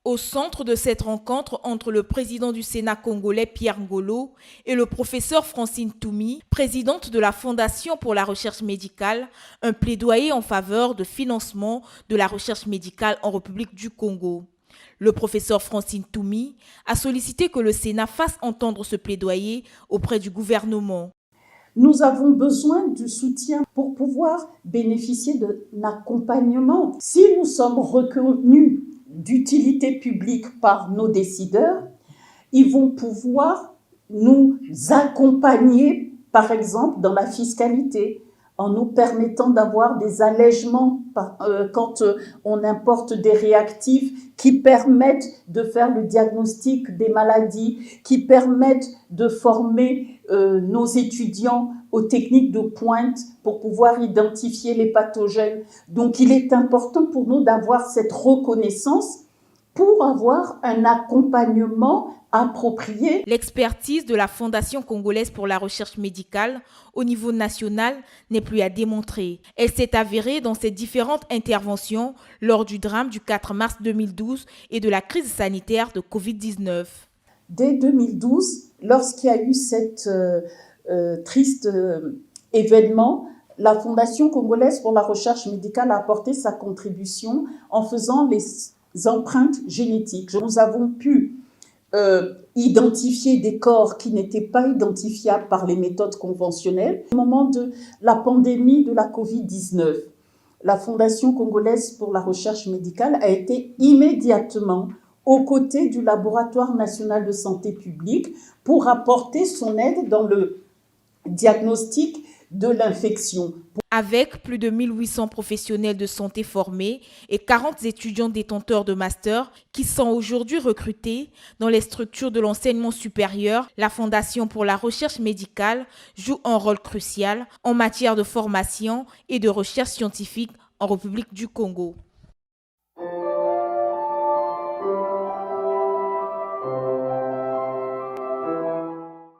Au centre de cette rencontre entre le président du Sénat congolais Pierre Ngolo et le professeur Francine Toumi, présidente de la Fondation pour la recherche médicale, un plaidoyer en faveur de financement de la recherche médicale en République du Congo. Le professeur Francine Toumi a sollicité que le Sénat fasse entendre ce plaidoyer auprès du gouvernement. Nous avons besoin du soutien pour pouvoir bénéficier d'un accompagnement. Si nous sommes reconnus d'utilité publique par nos décideurs, ils vont pouvoir nous accompagner, par exemple, dans la fiscalité, en nous permettant d'avoir des allègements quand on importe des réactifs qui permettent de faire le diagnostic des maladies, qui permettent de former nos étudiants aux techniques de pointe pour pouvoir identifier les pathogènes. Donc, il est important pour nous d'avoir cette reconnaissance pour avoir un accompagnement approprié. L'expertise de la Fondation congolaise pour la recherche médicale au niveau national n'est plus à démontrer. Elle s'est avérée dans ses différentes interventions lors du drame du 4 mars 2012 et de la crise sanitaire de Covid-19. Dès 2012, lorsqu'il y a eu cet triste événement, la Fondation congolaise pour la recherche médicale a apporté sa contribution en faisant les empreintes génétiques. Nous avons pu identifier des corps qui n'étaient pas identifiables par les méthodes conventionnelles. Au moment de la pandémie de la Covid-19, la Fondation congolaise pour la recherche médicale a été immédiatement aux côtés du Laboratoire national de santé publique pour apporter son aide dans le diagnostic de l'infection. Avec plus de 1800 professionnels de santé formés et 40 étudiants détenteurs de master qui sont aujourd'hui recrutés dans les structures de l'enseignement supérieur, la Fondation pour la recherche médicale joue un rôle crucial en matière de formation et de recherche scientifique en République du Congo.